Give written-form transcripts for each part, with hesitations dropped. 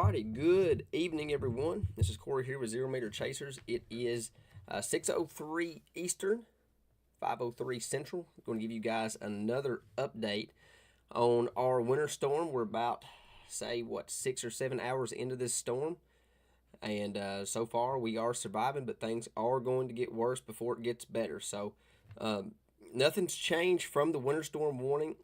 Alrighty, good evening, everyone. This is Corey here with Zero Meter Chasers. It is 6:03 Eastern, 5:03 Central. I'm going to give you guys another update on our winter storm. We're about, say, 6 or 7 hours into this storm, and so far we are surviving, but things are going to get worse before it gets better. So, um, nothing's changed from the winter storm warning.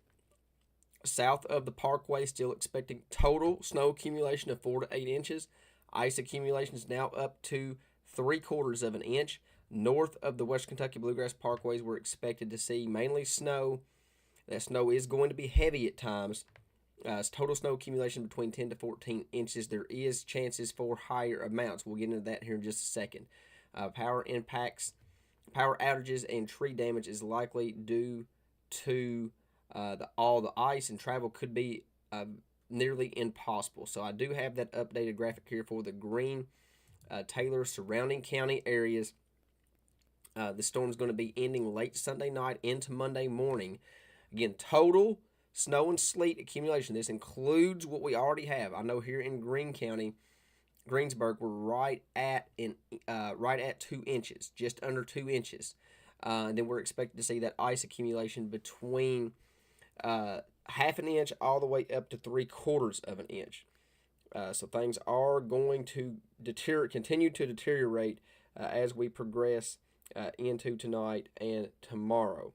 South of the Parkway, still expecting total snow accumulation of 4 to 8 inches. Ice accumulation is now up to 3/4 of an inch. North of the West Kentucky Bluegrass Parkways, we're expected to see mainly snow. That snow is going to be heavy at times. Total snow accumulation between 10 to 14 inches. There is chances for higher amounts. We'll get into that here in just a second. Power impacts, power outages, and tree damage is likely due to all the ice, and travel could be nearly impossible. So I do have that updated graphic here for the Greene, Taylor, surrounding county areas. The storm's going to be ending late Sunday night into Monday morning. Again, total snow and sleet accumulation. This includes what we already have. I know here in Greene County, Greensburg, we're right at 2 inches, just under 2 inches. And then we're expected to see that ice accumulation between half an inch all the way up to 3/4 of an inch. So things are going to continue to deteriorate as we progress into tonight and tomorrow.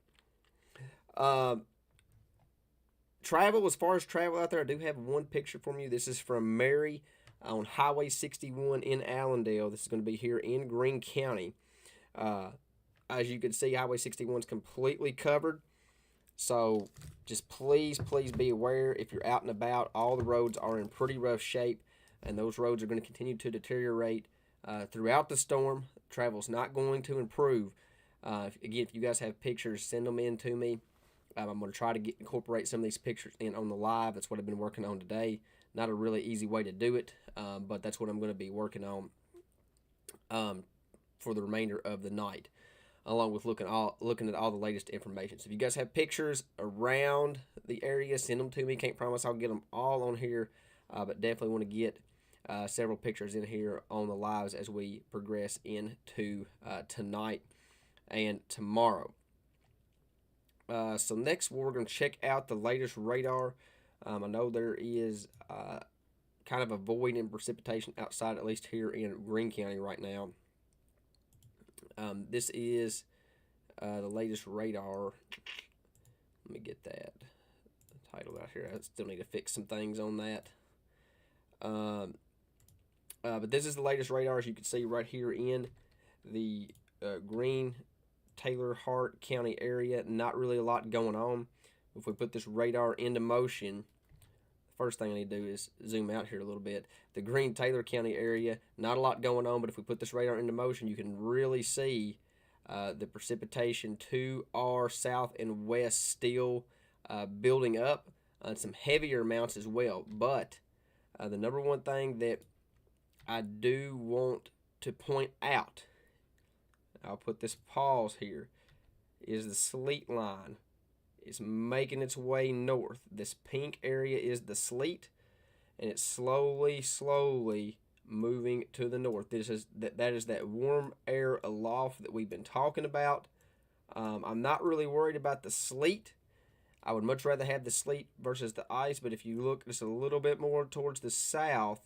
Travel, as far as travel out there, I do have one picture from you. This is from Mary on Highway 61 in Allendale. This is going to be here in Greene County. As you can see, Highway 61 is completely covered. So just please be aware if you're out and about. All the roads are in pretty rough shape, and those roads are going to continue to deteriorate throughout the storm. Travel's not going to improve. Again, if you guys have pictures, send them in to me. I'm going to try to incorporate some of these pictures in on the live. That's what I've been working on today. Not a really easy way to do it, but that's what I'm going to be working on for the remainder of the night, along with looking at all the latest information. So if you guys have pictures around the area, send them to me. Can't promise I'll get them all on here, but definitely want to get several pictures in here on the lives as we progress into tonight and tomorrow. So next we're going to check out the latest radar. I know there is kind of a void in precipitation outside, at least here in Greene County right now. This is the latest radar. Let me get that title out here. I still need to fix some things on that. But this is the latest radar, as you can see right here in the Greene, Taylor, Hart County area. Not really a lot going on. If we put this radar into motion, the first thing I need to do is zoom out here a little bit. The Greene, Taylor County area, not a lot going on, but if we put this radar into motion, you can really see the precipitation to our south and west still building up, and some heavier amounts as well. But the number one thing that I do want to point out, I'll put this pause here, is the sleet line is making its way north. This pink area is the sleet, and it's slowly moving to the north. That is that warm air aloft that we've been talking about. I'm not really worried about the sleet. I would much rather have the sleet versus the ice, but if you look just a little bit more towards the south,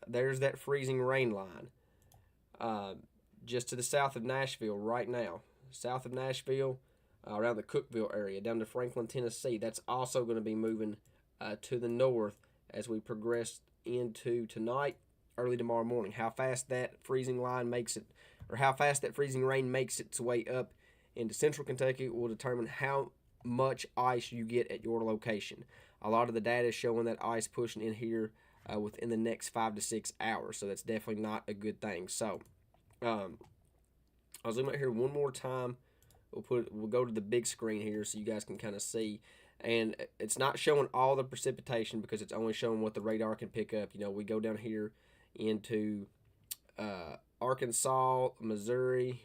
there's that freezing rain line. Just to the south of Nashville right now. South of Nashville, around the Cookeville area, down to Franklin, Tennessee. That's also going to be moving to the north as we progress into tonight, early tomorrow morning. How fast that freezing line makes it, or how fast that freezing rain makes its way up into central Kentucky will determine how much ice you get at your location. A lot of the data is showing that ice pushing in here within the next 5 to 6 hours, so that's definitely not a good thing. So I'll zoom out here one more time. We'll go to the big screen here so you guys can kind of see. And it's not showing all the precipitation because it's only showing what the radar can pick up. You know, we go down here into Arkansas, Missouri.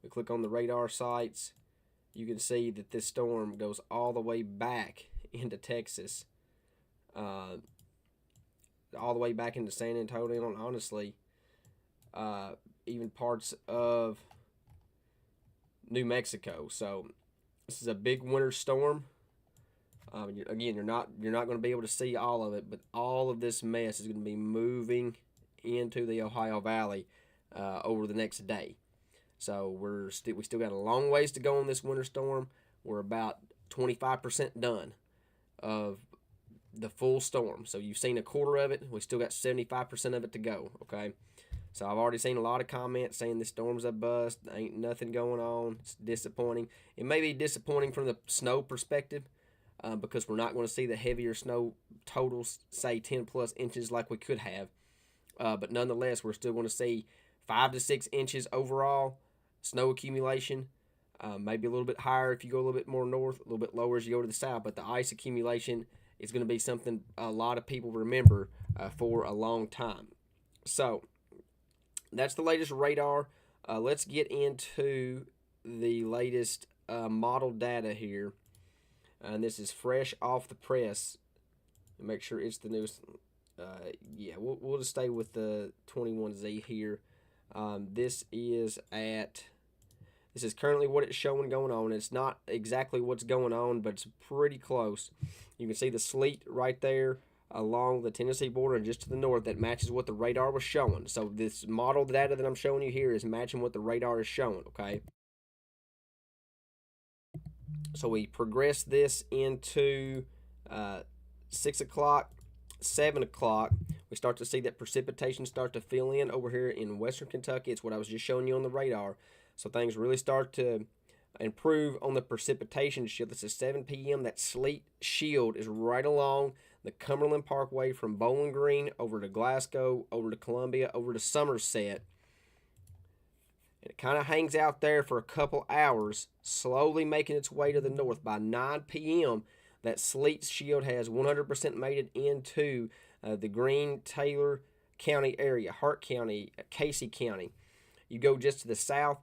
We click on the radar sites. You can see that this storm goes all the way back into Texas. all the way back into San Antonio, and honestly, even parts of New Mexico. So this is a big winter storm. Again, you're not going to be able to see all of it, but all of this mess is going to be moving into the Ohio Valley over the next day. So we still got a long ways to go on this winter storm. We're about 25% done of the full storm. So you've seen a quarter of it. We still got 75% of it to go. Okay. So I've already seen a lot of comments saying this storm's a bust. Ain't nothing going on. It's disappointing. It may be disappointing from the snow perspective because we're not going to see the heavier snow totals, say 10 plus inches like we could have. But nonetheless, we're still going to see 5 to 6 inches overall snow accumulation. Maybe a little bit higher if you go a little bit more north, a little bit lower as you go to the south. But the ice accumulation is going to be something a lot of people remember for a long time. So that's the latest radar. Let's get into the latest model data here. And this is fresh off the press. Make sure it's the newest. Yeah, we'll just stay with the 21Z here. This is currently what it's showing going on. It's not exactly what's going on, but it's pretty close. You can see the sleet right there along the Tennessee border and just to the north. That matches what the radar was showing. So this model data that I'm showing you here is matching what the radar is showing, okay? So we progress this into 6 o'clock, 7 o'clock. We start to see that precipitation start to fill in over here in western Kentucky. It's what I was just showing you on the radar. So things really start to improve on the precipitation shield. This is 7 p.m. That sleet shield is right along the Cumberland Parkway from Bowling Green over to Glasgow, over to Columbia, over to Somerset. And it kind of hangs out there for a couple hours, slowly making its way to the north. By 9 p.m., that sleet shield has 100% made it into the Greene, Taylor County area, Hart County, Casey County. You go just to the south,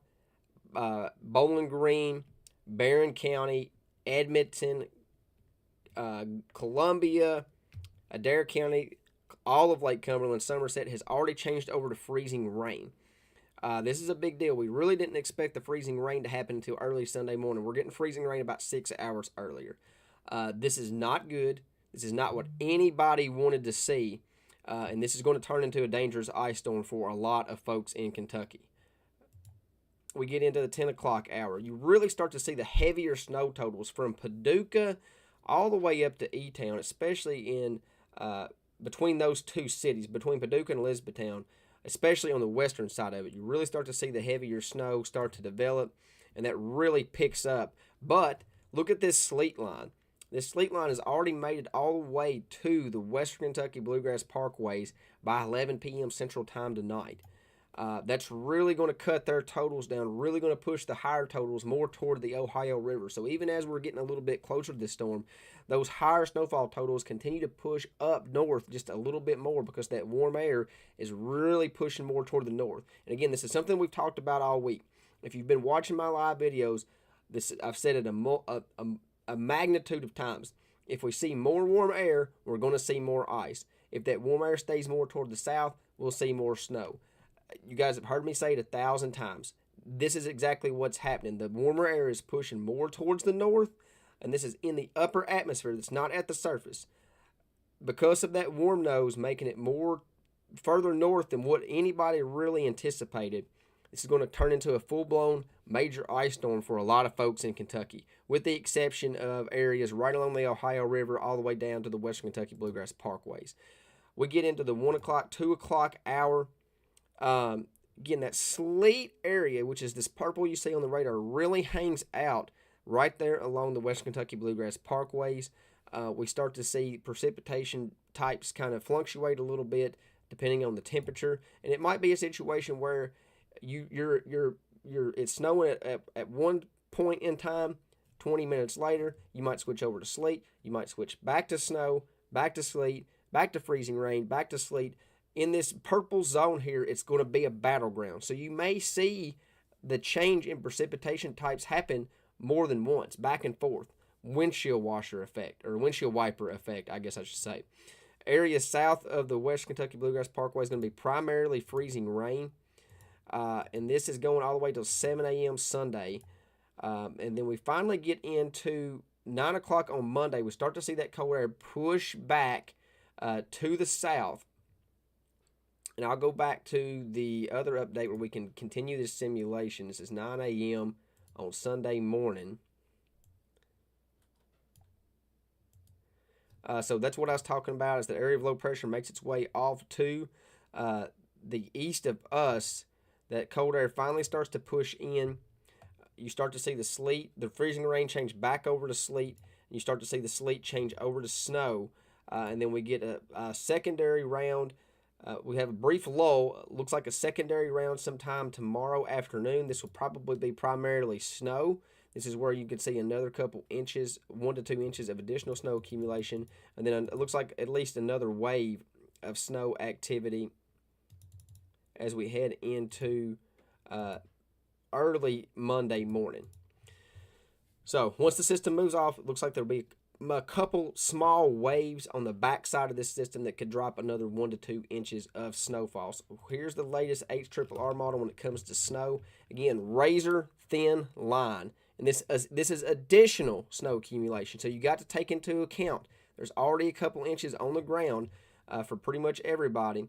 Bowling Green, Barron County, Edmonton, Columbia, Adair County, all of Lake Cumberland, Somerset has already changed over to freezing rain. This is a big deal. We really didn't expect the freezing rain to happen until early Sunday morning. We're getting freezing rain about 6 hours earlier. This is not good. This is not what anybody wanted to see. And this is going to turn into a dangerous ice storm for a lot of folks in Kentucky. We get into the 10 o'clock hour. You really start to see the heavier snow totals from Paducah all the way up to E-Town, especially in between those two cities, between Paducah and Elizabethtown, especially on the western side of it. You really start to see the heavier snow start to develop, and that really picks up. But look at this sleet line. This sleet line has already made it all the way to the Western Kentucky Bluegrass Parkways by 11 p.m. Central Time tonight. That's really going to cut their totals down, really going to push the higher totals more toward the Ohio River. So even as we're getting a little bit closer to this storm, those higher snowfall totals continue to push up north just a little bit more because that warm air is really pushing more toward the north. And again, this is something we've talked about all week. If you've been watching my live videos, I've said it a magnitude of times. If we see more warm air, we're going to see more ice. If that warm air stays more toward the south, we'll see more snow. You guys have heard me say it 1,000 times. This is exactly what's happening. The warmer air is pushing more towards the north, and this is in the upper atmosphere. That's not at the surface. Because of that warm nose making it more further north than what anybody really anticipated, this is going to turn into a full-blown major ice storm for a lot of folks in Kentucky, with the exception of areas right along the Ohio River all the way down to the Western Kentucky Bluegrass Parkways. We get into the 1 o'clock, 2 o'clock hour. Again, that sleet area, which is this purple you see on the radar, really hangs out right there along the Western Kentucky Bluegrass Parkways. We start to see precipitation types kind of fluctuate a little bit depending on the temperature, and it might be a situation where it's snowing at one point in time. 20 minutes later, you might switch over to sleet. You might switch back to snow, back to sleet, back to freezing rain, back to sleet. In this purple zone here, it's going to be a battleground. So you may see the change in precipitation types happen more than once, back and forth. Windshield washer effect, or windshield wiper effect, I guess I should say. area south of the Western Kentucky Bluegrass Parkway is going to be primarily freezing rain. And this is going all the way till 7 a.m. Sunday. And then we finally get into 9 o'clock on Monday. We start to see that cold air push back to the south. And I'll go back to the other update where we can continue this simulation. This is 9 a.m. on Sunday morning. So that's what I was talking about, is the area of low pressure makes its way off to the east of us. That cold air finally starts to push in. You start to see the sleet, the freezing rain change back over to sleet. And you start to see the sleet change over to snow. And then we get a secondary round. We have a brief lull. Looks like a secondary round sometime tomorrow afternoon. This will probably be primarily snow. This is where you can see another couple inches, 1 to 2 inches of additional snow accumulation. And then it looks like at least another wave of snow activity as we head into early Monday morning. So once the system moves off, it looks like there'll be a couple small waves on the back side of this system that could drop another 1 to 2 inches of snowfall. So here's the latest HRRR model when it comes to snow. Again, razor thin line. And this is additional snow accumulation. So you got to take into account there's already a couple inches on the ground for pretty much everybody.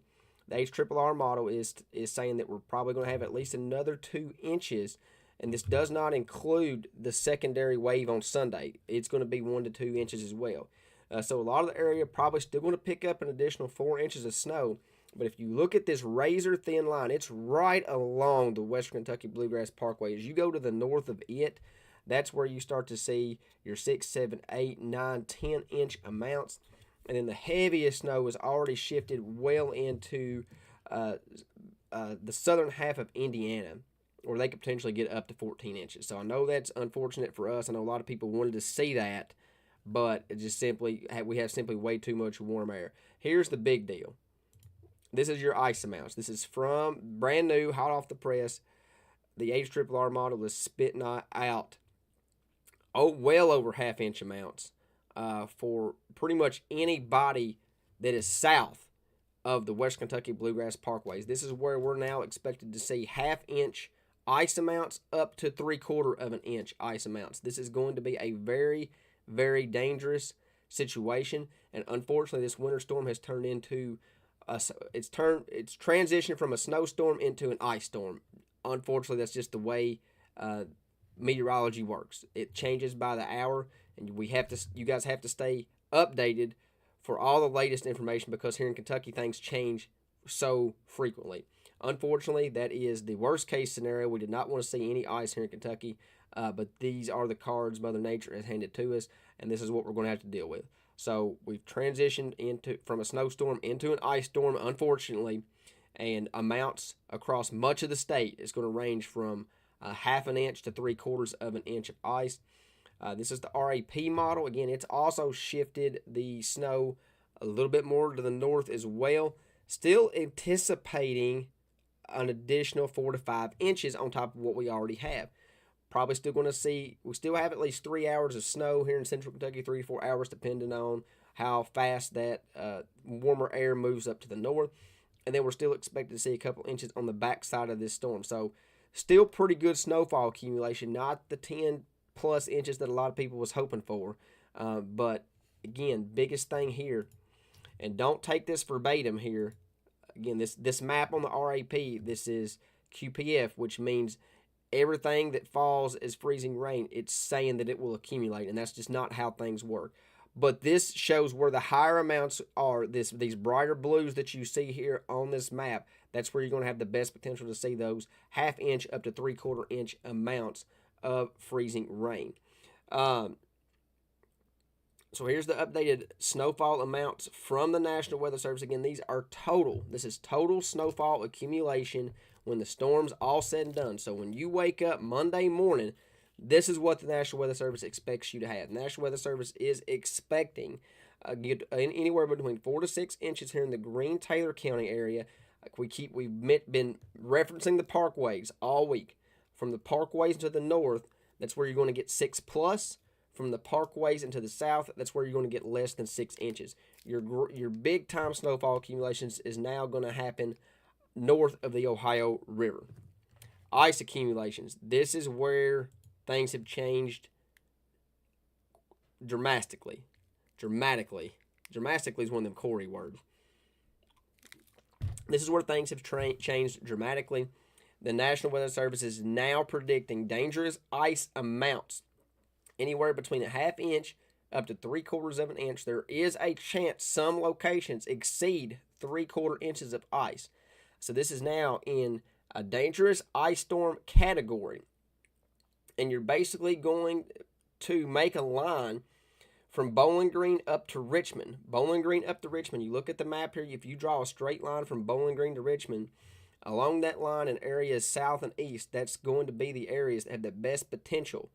The HRRR model is saying that we're probably going to have at least another 2 inches. And this does not include the secondary wave on Sunday. It's going to be 1 to 2 inches as well. So a lot of the area probably still going to pick up an additional 4 inches of snow. But if you look at this razor thin line, it's right along the Western Kentucky Bluegrass Parkway. As you go to the north of it, that's where you start to see your 6, 7, 8, 9, 10 inch amounts. And then the heaviest snow is already shifted well into the southern half of Indiana, where they could potentially get up to 14 inches. So I know that's unfortunate for us. I know a lot of people wanted to see that, but it just simply, we have simply way too much warm air. Here's the big deal. This is your ice amounts. This is from brand new, hot off the press. The HRRR model is spitting out well over half-inch amounts for pretty much any body that is south of the West Kentucky Bluegrass Parkways. This is where we're now expected to see half-inch ice amounts up to 3/4 of an inch ice amounts. This is going to be a very, very dangerous situation, and unfortunately, this winter storm has turned into it's transitioned from a snowstorm into an ice storm. Unfortunately, that's just the way meteorology works. It changes by the hour, and you guys have to stay updated for all the latest information, because here in Kentucky things change so frequently. Unfortunately, that is the worst case scenario. We did not want to see any ice here in Kentucky, but these are the cards Mother Nature has handed to us, and this is what we're going to have to deal with. So we've transitioned from a snowstorm into an ice storm, unfortunately, and amounts across much of the state is going to range from half an inch to 3/4 of an inch of ice. This is the RAP model. Again, it's also shifted the snow a little bit more to the north as well. Still anticipating an additional 4 to 5 inches on top of what we already have. Probably still going to see, we still have at least 3 hours of snow here in central Kentucky, 3 to 4 hours, depending on how fast that warmer air moves up to the north. And then we're still expected to see a couple inches on the back side of this storm. So still pretty good snowfall accumulation, not the 10 plus inches that a lot of people was hoping for. But again, biggest thing here, and don't take this verbatim here. Again, this map on the RAP, this is QPF, which means everything that falls is freezing rain. It's saying that it will accumulate, and that's just not how things work. But this shows where the higher amounts are. These brighter blues that you see here on this map, that's where you're going to have the best potential to see those half-inch up to 3/4 inch amounts of freezing rain. So here's the updated snowfall amounts from the National Weather Service. Again, these are total. This is total snowfall accumulation when the storm's all said and done. So when you wake up Monday morning, this is what the National Weather Service expects you to have. The National Weather Service is expecting anywhere between 4 to 6 inches here in the Greene-Taylor County area. We've been referencing the parkways all week. From the parkways to the north, that's where you're going to get 6 plus. from the parkways into the south, that's where you're going to get less than 6 inches. Your big time snowfall accumulations is now going to happen north of the Ohio River. Ice accumulations. This is where things have changed dramatically. Dramatically is one of them Corey words. This is where things have changed dramatically. The National Weather Service is now predicting dangerous ice amounts anywhere between a ½ inch up to 3/4 of an inch. There is a chance some locations exceed 3/4 inches of ice. So this is now in a dangerous ice storm category. And you're basically going to make a line from Bowling Green up to Richmond. Bowling Green up to Richmond. You look at the map here. If you draw a straight line from Bowling Green to Richmond, along that line in areas south and east, that's going to be the areas that have the best potential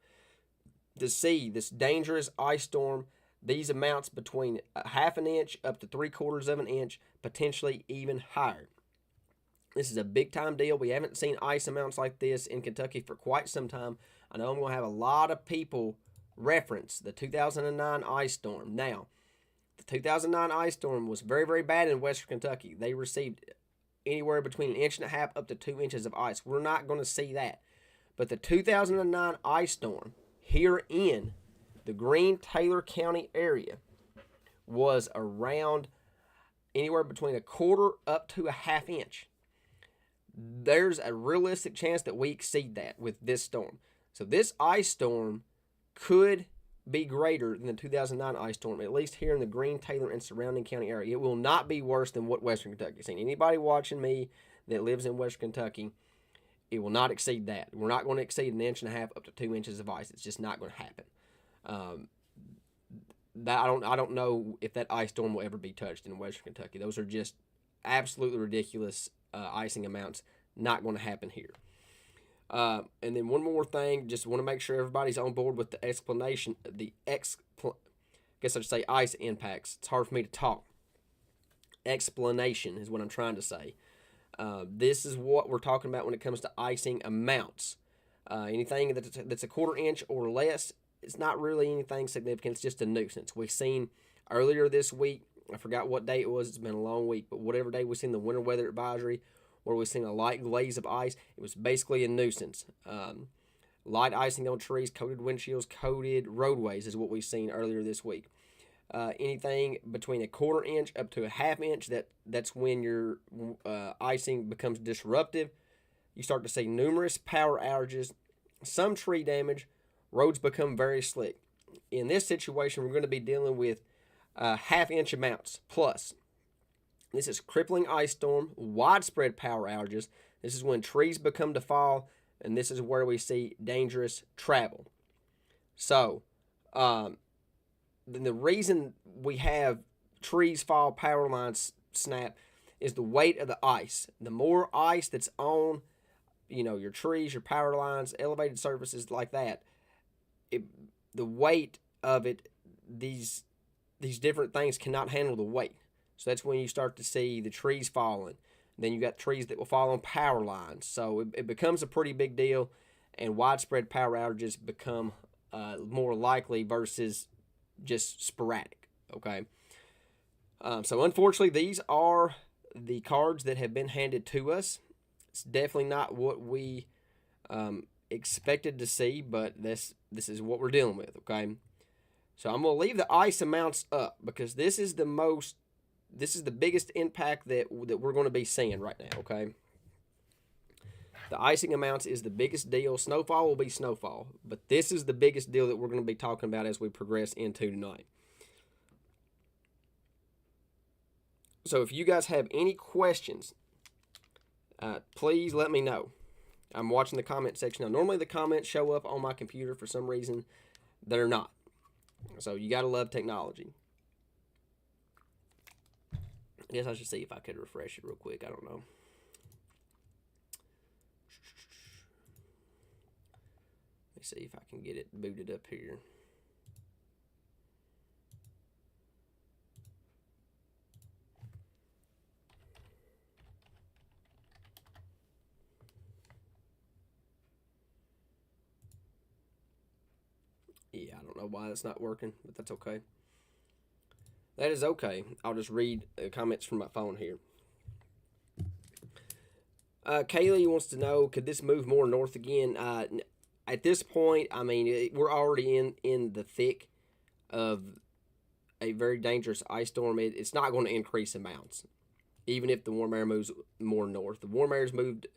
to see this dangerous ice storm. These amounts between a ½ inch up to 3/4 of an inch, potentially even higher. This is a big time deal. We haven't seen ice amounts like this in Kentucky for quite some time. I know I'm going to have a lot of people reference the 2009 ice storm. Now, the 2009 ice storm was very, very bad in Western Kentucky. They received anywhere between 1.5 inches up to 2 inches of ice. We're not going to see that. But the 2009 ice storm here in the Greene-Taylor County area was around anywhere between 1/4 up to a ½ inch. There's a realistic chance that we exceed that with this storm. So this ice storm could be greater than the 2009 ice storm, at least here in the Greene-Taylor and surrounding county area. It will not be worse than what Western Kentucky has seen. Anybody watching me that lives in Western Kentucky, it will not exceed that. We're not going to exceed 1.5 inches up to 2 inches of ice. It's just not going to happen. I don't know if that ice storm will ever be touched in Western Kentucky. Those are just absolutely ridiculous icing amounts. Not going to happen here. And then one more thing, just want to make sure everybody's on board with the explanation. I guess I should say ice impacts. It's hard for me to talk. Explanation is what I'm trying to say. This is what we're talking about when it comes to icing amounts. Anything that's a 1/4 inch or less, it's not really anything significant. It's just a nuisance. We've seen earlier this week, I forgot what day it was. It's been a long week, but whatever day we've seen the winter weather advisory, where we've seen a light glaze of ice, it was basically a nuisance. Light icing on trees, coated windshields, coated roadways is what we've seen earlier this week. Anything between a 1/4 inch up to a ½ inch, that's when your icing becomes disruptive. You start to see numerous power outages, some tree damage, roads become very slick. In this situation, we're going to be dealing with ½ inch amounts plus. This is crippling ice storm, widespread power outages. This is when trees become to fall, and this is where we see dangerous travel. So, the reason we have trees fall, power lines snap, is the weight of the ice. The more ice that's on, your trees, your power lines, elevated surfaces like that, the weight of it, these different things cannot handle the weight. So that's when you start to see the trees falling. Then you got trees that will fall on power lines. So it becomes a pretty big deal, and widespread power outages become more likely versus just sporadic. Okay. So unfortunately, these are the cards that have been handed to us. It's definitely not what we expected to see, but this is what we're dealing with. Okay. So I'm gonna leave the ice amounts up because this is the biggest impact that we're going to be seeing right now, okay? The icing amounts is the biggest deal. Snowfall will be snowfall, but this is the biggest deal that we're going to be talking about as we progress into tonight. So if you guys have any questions, please let me know. I'm watching the comment section now. Normally the comments show up on my computer. For some reason, they're not. So you got to love technology. I guess I should see if I could refresh it real quick. I don't know. Let me see if I can get it booted up here. Yeah, I don't know why that's not working, but that's okay. That is okay. I'll just read comments from my phone here. Kaylee wants to know, could this move more north again? At this point, I mean, we're already in the thick of a very dangerous ice storm. It's not going to increase amounts, even if the warm air moves more north. The warm air's moved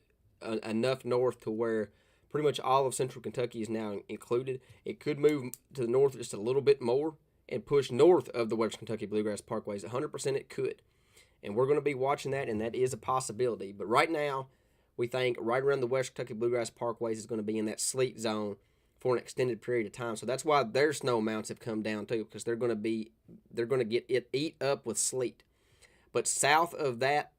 enough north to where pretty much all of central Kentucky is now included. It could move to the north just a little bit more and push north of the Western Kentucky Bluegrass Parkways. 100% it could. And we're going to be watching that, and that is a possibility. But right now, we think right around the Western Kentucky Bluegrass Parkways is going to be in that sleet zone for an extended period of time. So that's why their snow amounts have come down too, because they're going to get it eat up with sleet. But south of that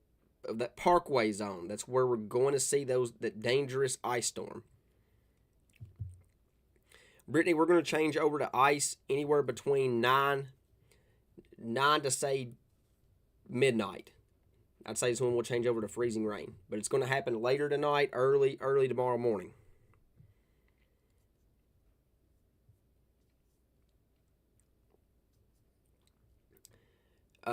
parkway zone, that's where we're going to see that dangerous ice storm. Brittany, we're going to change over to ice anywhere between 9 to say midnight. I'd say it's when we'll change over to freezing rain. But it's going to happen later tonight, early tomorrow morning.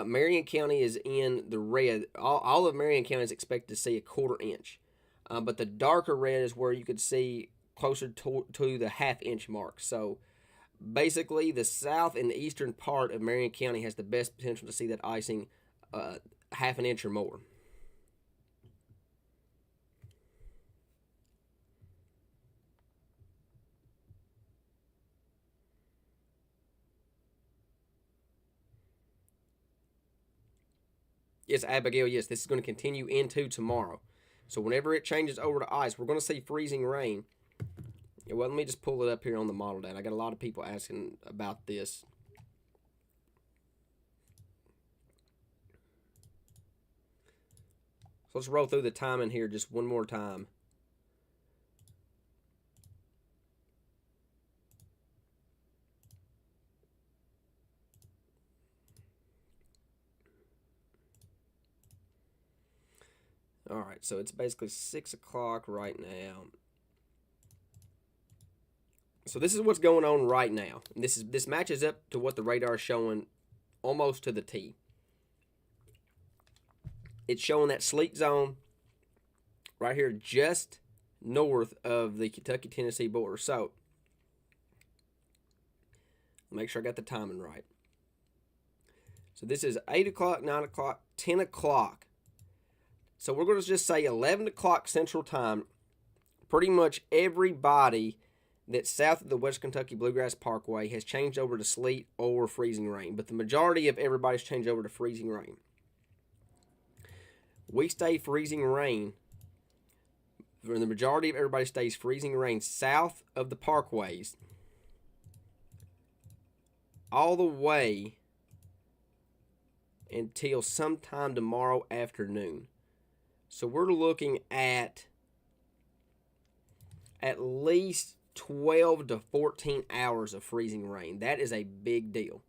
Marion County is in the red. All of Marion County is expected to see a 1/4 inch. But the darker red is where you could see closer to the 1/2 inch mark. So basically, the south and the eastern part of Marion County has the best potential to see that icing 1/2 an inch or more. Yes, Abigail, yes, this is going to continue into tomorrow. So whenever it changes over to ice, we're going to see freezing rain. Well, let me just pull it up here on the model data. I got a lot of people asking about this. So let's roll through the timing here just one more time. All right, so it's basically 6 o'clock right now. So this is what's going on right now. This matches up to what the radar is showing almost to the T. It's showing that sleet zone right here just north of the Kentucky-Tennessee border. So make sure I got the timing right. So this is 8 o'clock, 9 o'clock, 10 o'clock. So we're going to just say 11 o'clock Central Time. Pretty much everybody that's south of the West Kentucky Bluegrass Parkway has changed over to sleet or freezing rain. But the majority of everybody's changed over to freezing rain. We stay freezing rain. For the majority of everybody stays freezing rain south of the parkways all the way until sometime tomorrow afternoon. So we're looking at least 12 to 14 hours of freezing rain. That is a big deal.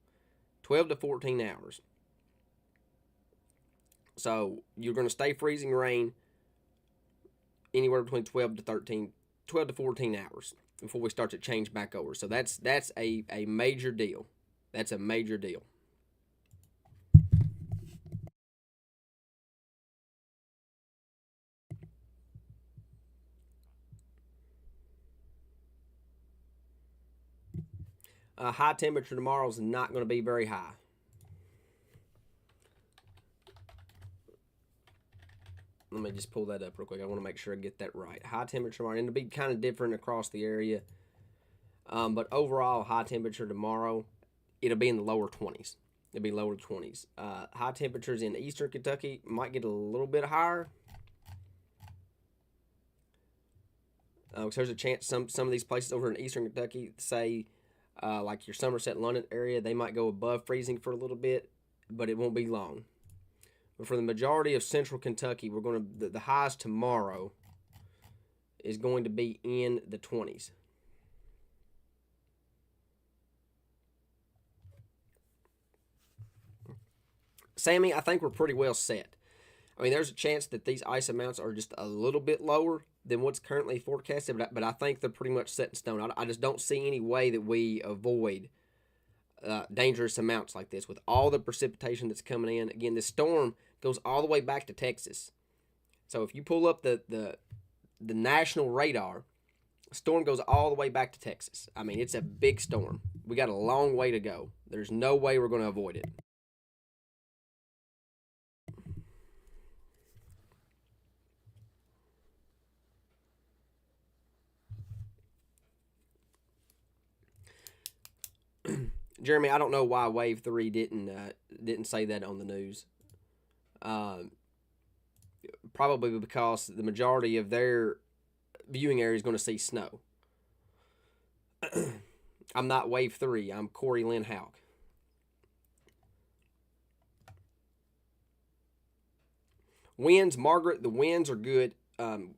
12 to 14 hours. So you're going to stay freezing rain anywhere between 12 to 14 hours before we start to change back over. So that's a major deal. That's a major deal. High temperature tomorrow is not going to be very high. Let me just pull that up real quick. I want to make sure I get that right. High temperature tomorrow, and it'll be kind of different across the area. But overall, high temperature tomorrow, it'll be in the lower 20s. It'll be lower 20s. High temperatures in eastern Kentucky might get a little bit higher. So there's a chance some of these places over in eastern Kentucky, say like your Somerset, London area, they might go above freezing for a little bit, but it won't be long. But for the majority of central Kentucky, we're going to the highs tomorrow is going to be in the 20s. Sammy, I think we're pretty well set. I mean, there's a chance that these ice amounts are just a little bit lower than what's currently forecasted, but I think they're pretty much set in stone. I just don't see any way that we avoid dangerous amounts like this with all the precipitation that's coming in. Again, this storm goes all the way back to Texas. So if you pull up the national radar, the storm goes all the way back to Texas. I mean, it's a big storm. We got a long way to go. There's no way we're going to avoid it. Jeremy, I don't know why Wave 3 didn't say that on the news. Um, Probably because the majority of their viewing area is going to see snow. I'm not Wave 3. I'm Corey Lynn Hauk. Winds, Margaret, the winds are good. Well,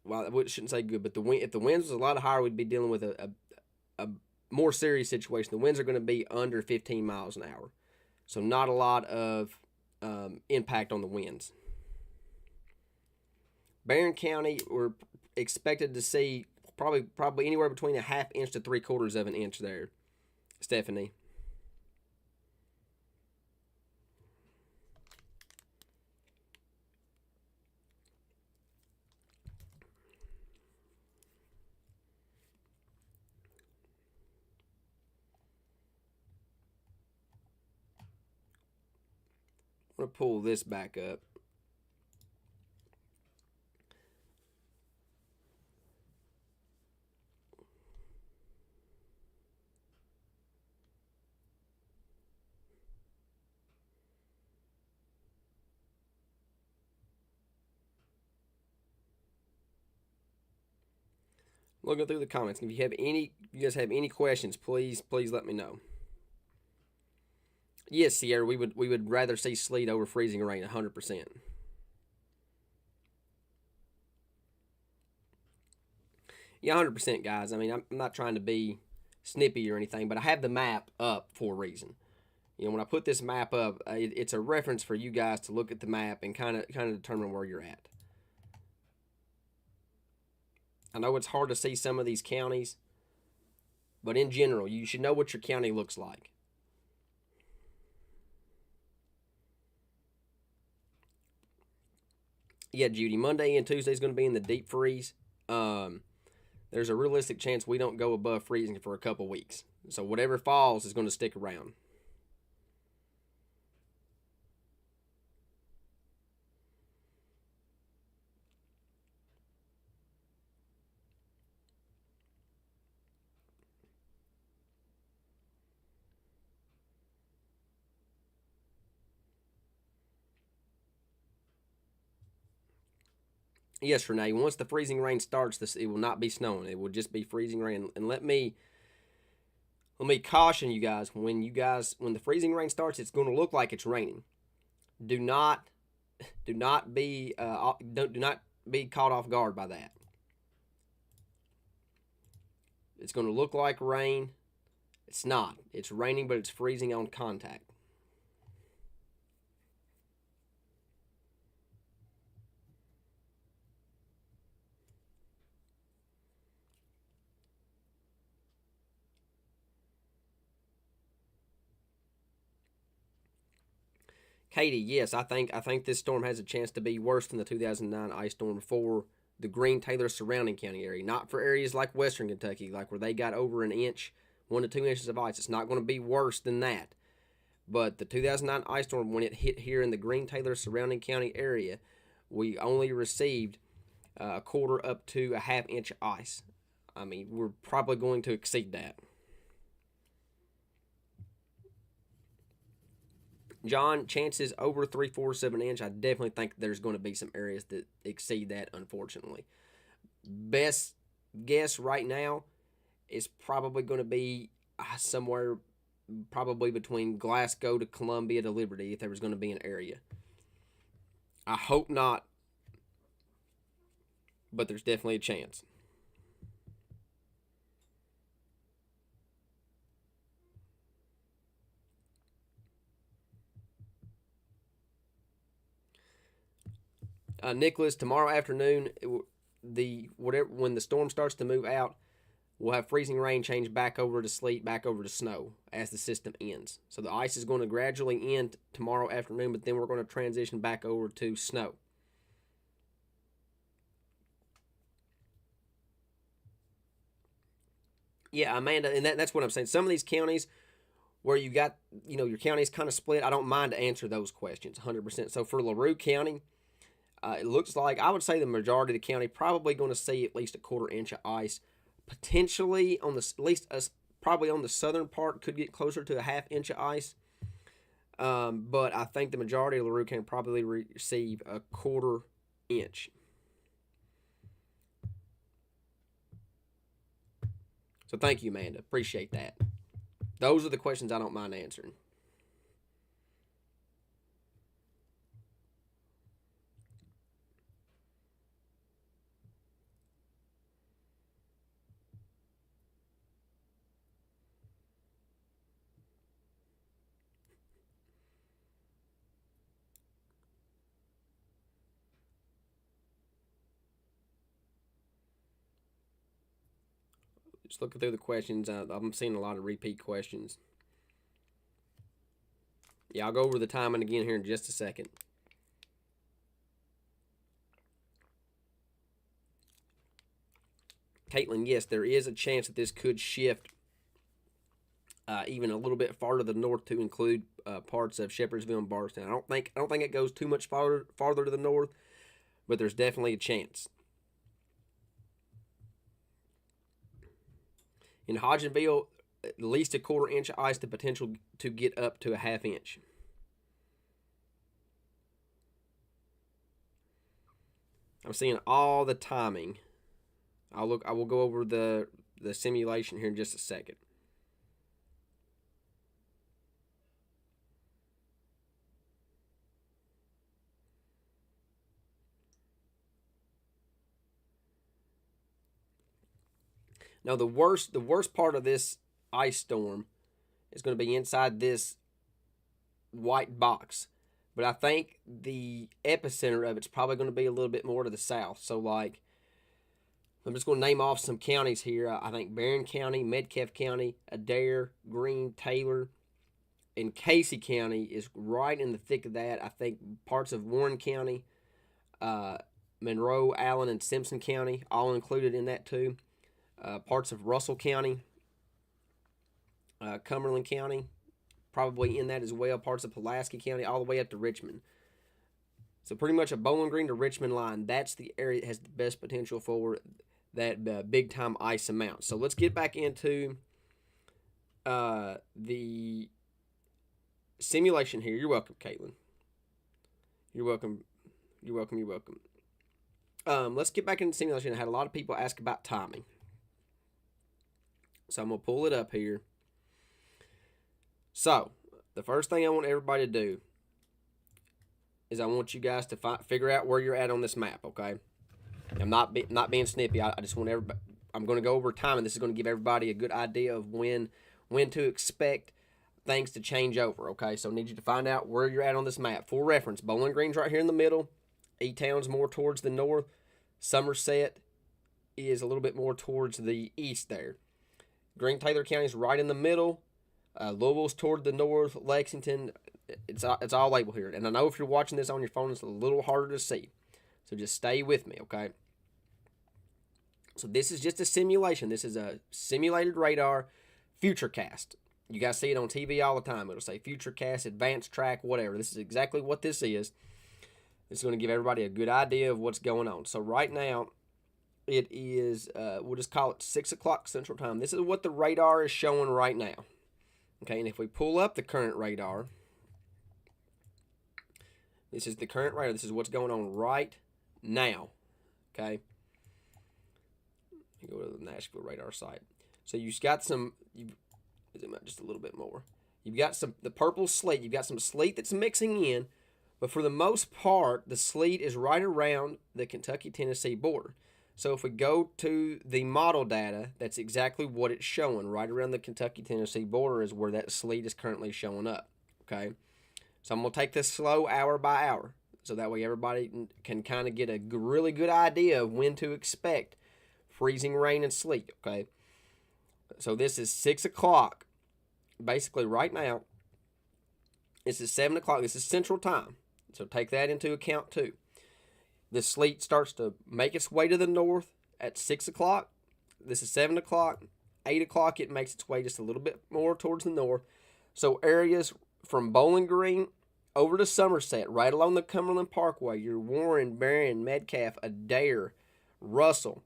I shouldn't say good, but if the winds was a lot higher, we'd be dealing with a more serious situation. The winds are going to be under 15 miles an hour. So not a lot of impact on the winds. Barron County, we're expected to see probably anywhere between a half inch to 3/4 of an inch there, Stephanie. I'm going to pull this back up. Looking through the comments. If you guys have any questions, please let me know. Yes, Sierra, we would rather see sleet over freezing rain 100%. Yeah, 100%, guys. I mean, I'm not trying to be snippy or anything, but I have the map up for a reason. You know, when I put this map up, it's a reference for you guys to look at the map and kind of determine where you're at. I know it's hard to see some of these counties, but in general, you should know what your county looks like. Yeah, Judy, Monday and Tuesday is going to be in the deep freeze. There's a realistic chance we don't go above freezing for a couple weeks. So whatever falls is going to stick around. Yes, Renee. Once the freezing rain starts, it will not be snowing. It will just be freezing rain. And let me caution you guys. When the freezing rain starts, it's going to look like it's raining. Do not be caught off guard by that. It's going to look like rain. It's not. It's raining, but it's freezing on contact. Katie, yes, I think this storm has a chance to be worse than the 2009 ice storm for the Green Taylor surrounding county area. Not for areas like Western Kentucky, like where they got over an inch, 1 to 2 inches of ice. It's not going to be worse than that. But the 2009 ice storm, when it hit here in the Green Taylor surrounding county area, we only received a quarter up to a half inch of ice. I mean, we're probably going to exceed that. John, chances over 3/4 of an inch. I definitely think there's going to be some areas that exceed that, unfortunately. Best guess right now is probably going to be somewhere probably between Glasgow to Columbia to Liberty if there was going to be an area. I hope not, but there's definitely a chance. Nicholas, tomorrow afternoon, when the storm starts to move out, we'll have freezing rain change back over to sleet, back over to snow as the system ends. So the ice is going to gradually end tomorrow afternoon, but then we're going to transition back over to snow. Yeah, Amanda, and that's what I'm saying. Some of these counties where you got, your county is kind of split, I don't mind to answer those questions 100%. So for LaRue County, it looks like, I would say the majority of the county probably going to see at least a 1/4 inch of ice. Potentially probably on the southern part could get closer to a 1/2 inch of ice. But I think the majority of LaRue can probably receive a 1/4 inch. So thank you, Amanda. Appreciate that. Those are the questions I don't mind answering. Just looking through the questions, I'm seeing a lot of repeat questions. Yeah, I'll go over the timing again here in just a second. Caitlin, yes, there is a chance that this could shift even a little bit farther to the north to include parts of Shepherdsville and Bardstown. I don't think it goes too much farther to the north, but there's definitely a chance. In Hodgenville, at least a 1/4 inch of ice, the potential to get up to a 1/2 inch. I'm seeing all the timing. I will go over the simulation here in just a second. Now the worst part of this ice storm is going to be inside this white box. But I think the epicenter of it's probably going to be a little bit more to the south. So like, I'm just going to name off some counties here. I think Barron County, Metcalfe County, Adair, Greene, Taylor, and Casey County is right in the thick of that. I think parts of Warren County, Monroe, Allen, and Simpson County all included in that too. Parts of Russell County, Cumberland County, probably in that as well. Parts of Pulaski County, all the way up to Richmond. So pretty much a Bowling Green to Richmond line. That's the area that has the best potential for that big-time ice amount. So let's get back into the simulation here. You're welcome, Caitlin. You're welcome. You're welcome. You're welcome. Let's get back into the simulation. I had a lot of people ask about timing. So I'm going to pull it up here. So, the first thing I want everybody to do is I want you guys to figure out where you're at on this map, okay? I'm not being snippy. I just want everybody. I'm going to go over time, and this is going to give everybody a good idea of when to expect things to change over, okay? So I need you to find out where you're at on this map. For reference, Bowling Green's right here in the middle. E-Town's more towards the north. Somerset is a little bit more towards the east there. Greene-Taylor County is right in the middle. Louisville's toward the north. Lexington, it's all labeled here. And I know if you're watching this on your phone, it's a little harder to see. So just stay with me, okay? So this is just a simulation. This is a simulated radar futurecast. You guys see it on TV all the time. It'll say futurecast, advanced track, whatever. This is exactly what this is. This is going to give everybody a good idea of what's going on. So right now, it is, we'll just call it 6 o'clock Central Time. This is what the radar is showing right now. Okay, and if we pull up the current radar, this is the current radar. This is what's going on right now. Okay. Go to the Nashville radar site. So you've got some, zoom out just a little bit more. You've got the purple sleet. You've got some sleet that's mixing in, but for the most part, the sleet is right around the Kentucky-Tennessee border. So if we go to the model data, that's exactly what it's showing. Right around the Kentucky-Tennessee border is where that sleet is currently showing up. Okay, so I'm going to take this slow hour by hour. So that way everybody can kind of get a really good idea of when to expect freezing rain and sleet, okay? So this is 6 o'clock, basically right now. This is 7 o'clock. This is Central Time. So take that into account too. The sleet starts to make its way to the north at 6 o'clock. This is 7 o'clock. 8 o'clock, it makes its way just a little bit more towards the north. So areas from Bowling Green over to Somerset, right along the Cumberland Parkway, your Warren, Marion, Metcalf, Adair, Russell.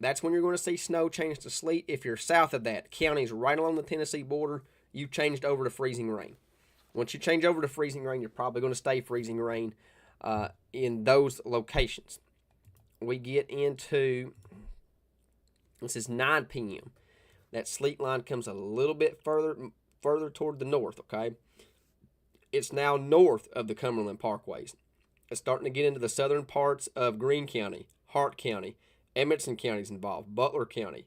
That's when you're going to see snow change to sleet. If you're south of that, counties right along the Tennessee border, you've changed over to freezing rain. Once you change over to freezing rain, you're probably going to stay freezing rain in those locations. We get into, this is 9 p.m. That sleet line comes a little bit further toward the north, okay? It's now north of the Cumberland Parkways. It's starting to get into the southern parts of Greene County, Hart County, Edmonson County's involved, Butler County,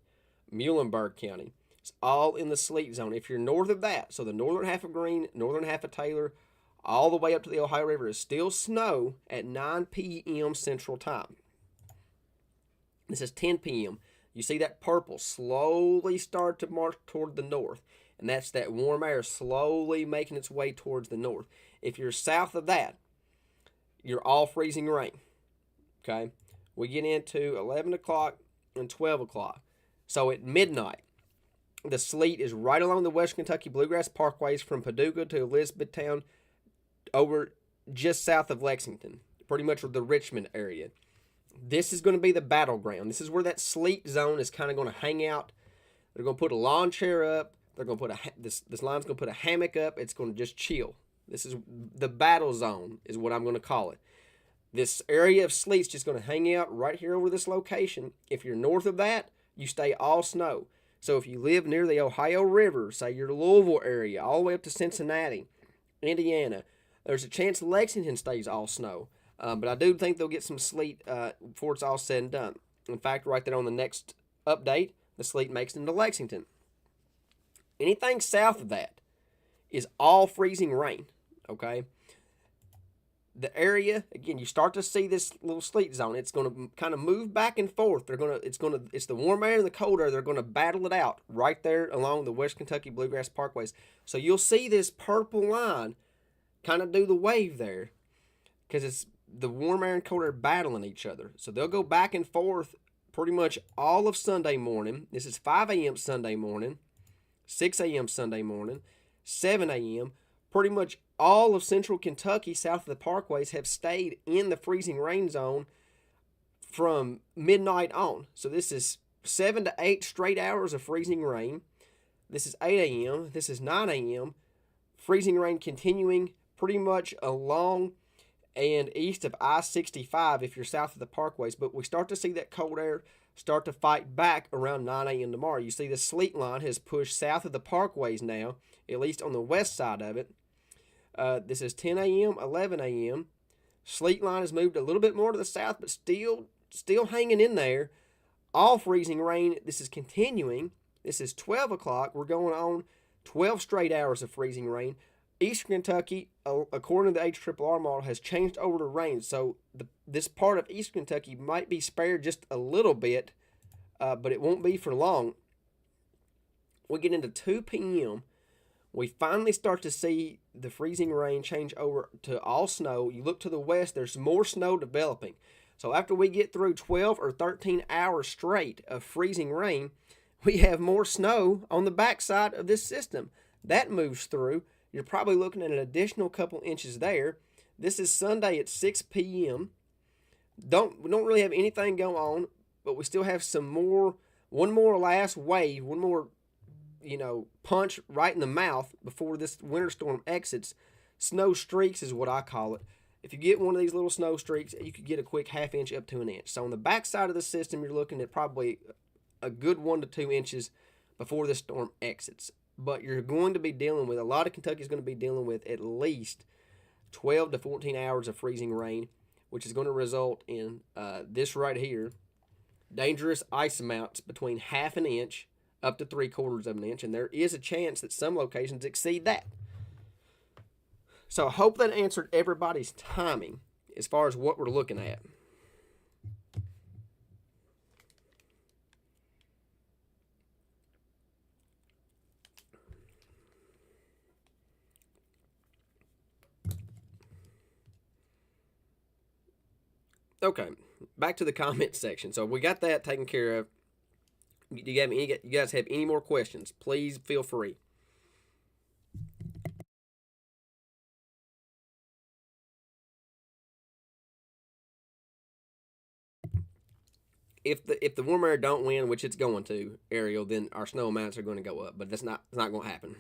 Muhlenberg County. It's all in the sleet zone. If you're north of that, so the northern half of Greene, northern half of Taylor, all the way up to the Ohio River is still snow at 9 p.m. Central Time. This is 10 p.m. You see that purple slowly start to march toward the north. And that's that warm air slowly making its way towards the north. If you're south of that, you're all freezing rain. Okay? We get into 11 o'clock and 12 o'clock. So at midnight, the sleet is right along the West Kentucky Bluegrass Parkways from Paducah to Elizabethtown over just south of Lexington, pretty much the Richmond area. This is going to be the battleground. This is where that sleet zone is kind of going to hang out. They're going to put a lawn chair up. They're going to put this line's going to put a hammock up. It's going to just chill. This is the battle zone is what I'm going to call it. This area of sleet's just going to hang out right here over this location. If you're north of that, you stay all snow. So if you live near the Ohio River, say your Louisville area, all the way up to Cincinnati, Indiana, there's a chance Lexington stays all snow. But I do think they'll get some sleet before it's all said and done. In fact, right there on the next update, the sleet makes it into Lexington. Anything south of that is all freezing rain, okay? The area, again, you start to see this little sleet zone. It's going to kind of move back and forth. It's the warm air and the cold air. They're going to battle it out right there along the West Kentucky Bluegrass Parkways. So you'll see this purple line kind of do the wave there because it's the warm air and cold air battling each other. So they'll go back and forth pretty much all of Sunday morning. This is 5 a.m. Sunday morning, 6 a.m. Sunday morning, 7 a.m. Pretty much all of central Kentucky south of the parkways have stayed in the freezing rain zone from midnight on. So this is 7 to 8 straight hours of freezing rain. This is 8 a.m. This is 9 a.m. Freezing rain continuing pretty much along and east of I-65 if you're south of the parkways. But we start to see that cold air start to fight back around 9 a.m. tomorrow. You see the sleet line has pushed south of the parkways now, at least on the west side of it. This is 10 a.m., 11 a.m. Sleet line has moved a little bit more to the south, but still hanging in there. All freezing rain. This is continuing. This is 12 o'clock. We're going on 12 straight hours of freezing rain. Eastern Kentucky, according to the HRRR model, has changed over to rain. So this part of Eastern Kentucky might be spared just a little bit, but it won't be for long. We get into 2 p.m. We finally start to see the freezing rain change over to all snow. You look to the west, there's more snow developing. So after we get through 12 or 13 hours straight of freezing rain, we have more snow on the backside of this system. That moves through. You're probably looking at an additional couple inches there. This is Sunday at 6 p.m. We don't really have anything going on, but we still have one more last wave, one more punch right in the mouth before this winter storm exits. Snow streaks is what I call it. If you get one of these little snow streaks, you could get a quick half inch up to an inch. So on the back side of the system, you're looking at probably a good 1 to 2 inches before the storm exits. But you're going to be dealing with, a lot of Kentucky is going to be dealing with at least 12 to 14 hours of freezing rain, which is going to result in this right here, dangerous ice amounts between half an inch up to 3/4 of an inch, and there is a chance that some locations exceed that. So I hope that answered everybody's timing. as far as what we're looking at. Okay, back to the comment section. So we got that taken care of. You guys have any more questions? Please feel free. If the warm air don't win, which it's going to, Ariel, then our snow amounts are going to go up. But that's not it's not going to happen.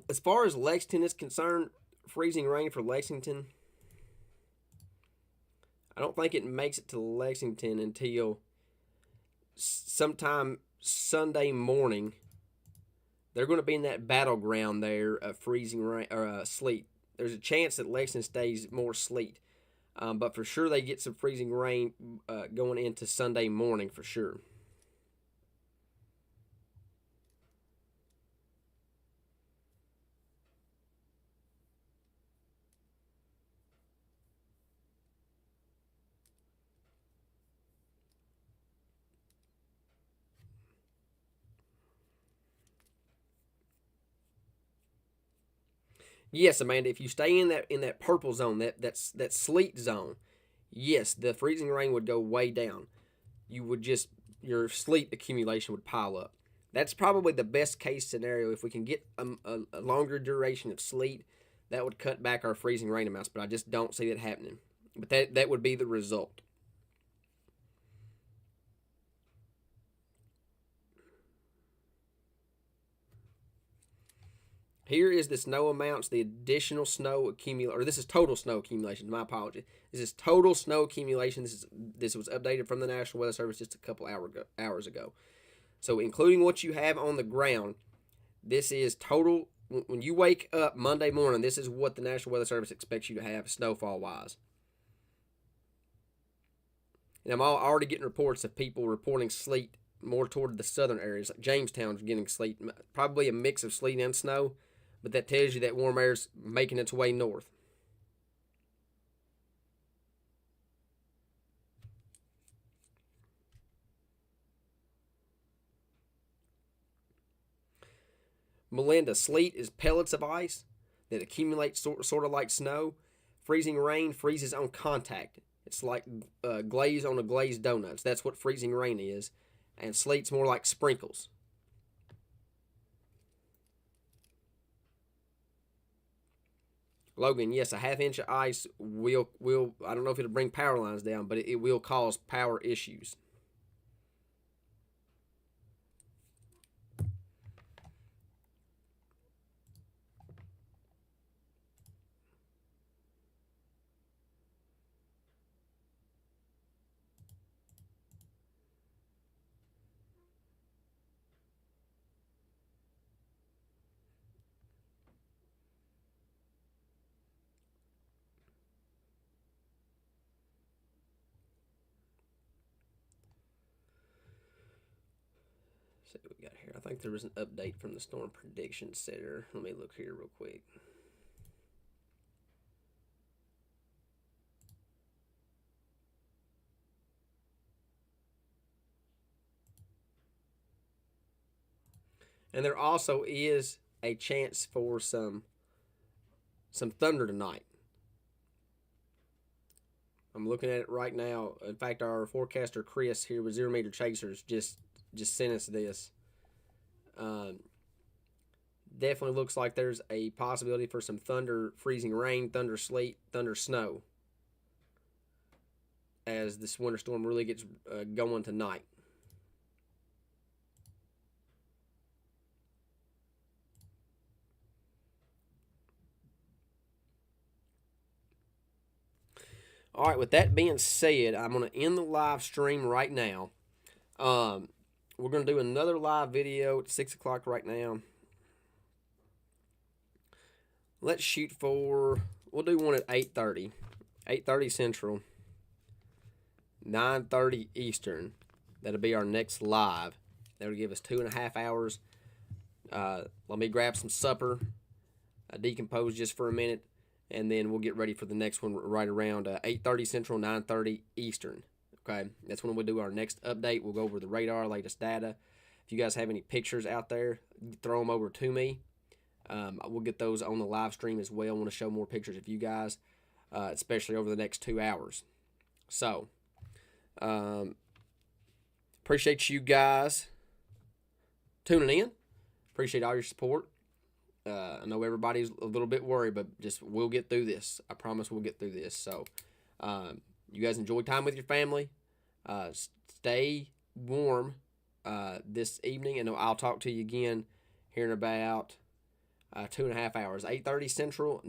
As far as Lexington is concerned, freezing rain for Lexington, I don't think it makes it to Lexington until sometime Sunday morning. They're going to be in that battleground there of freezing rain or sleet. There's a chance that Lexington stays more sleet, but for sure they get some freezing rain going into Sunday morning for sure. Yes, Amanda. If you stay in that purple zone, that sleet zone, yes, the freezing rain would go way down. You would just your sleet accumulation would pile up. That's probably the best case scenario. If we can get a longer duration of sleet, that would cut back our freezing rain amounts. But I just don't see that happening. But that would be the result. Here is the snow amounts, the additional snow accumulation, or this is total snow accumulation. My apology. This is total snow accumulation. This was updated from the National Weather Service just a couple hours ago. So including what you have on the ground, this is total. When you wake up Monday morning, this is what the National Weather Service expects you to have snowfall wise. And I'm already getting reports of people reporting sleet more toward the southern areas. Like Jamestown's getting sleet, probably a mix of sleet and snow, but that tells you that warm air's making its way north. Melinda, sleet is pellets of ice that accumulate sort of like snow. Freezing rain freezes on contact. It's like glaze on a glazed donuts. That's what freezing rain is. And sleet's more like sprinkles. Logan, yes, a half inch of ice will I don't know if it'll bring power lines down, but it will cause power issues. See what we got here. I think there was an update from the Storm Prediction Center. Let me look here real quick. And there also is a chance for some thunder tonight. I'm looking at it right now. In fact, our forecaster Chris here with Zero Meter Chasers just sent us this. Um, Definitely looks like there's a possibility for some thunder, freezing rain, thunder sleet, thunder snow as this winter storm really gets going tonight. All right, with that being said, I'm going to end the live stream right now. Um, we're going to do another live video at 6 o'clock right now. Let's shoot for, we'll do one at 8:30. 8:30 Central, 9:30 Eastern. That'll be our next live. That'll give us 2.5 hours. Let me grab some supper, decompose just for a minute, and then we'll get ready for the next one right around 8:30 Central, 9:30 Eastern. Okay, that's when we'll do our next update. We'll go over the radar, latest data. If you guys have any pictures out there, throw them over to me. We'll get those on the live stream as well. I want to show more pictures of you guys, especially over the next 2 hours. So, appreciate you guys tuning in. Appreciate all your support. I know everybody's a little bit worried, but just we'll get through this. I promise we'll get through this. So, you guys enjoy time with your family. Stay warm this evening, and I'll talk to you again here in about 2.5 hours. 8:30 Central.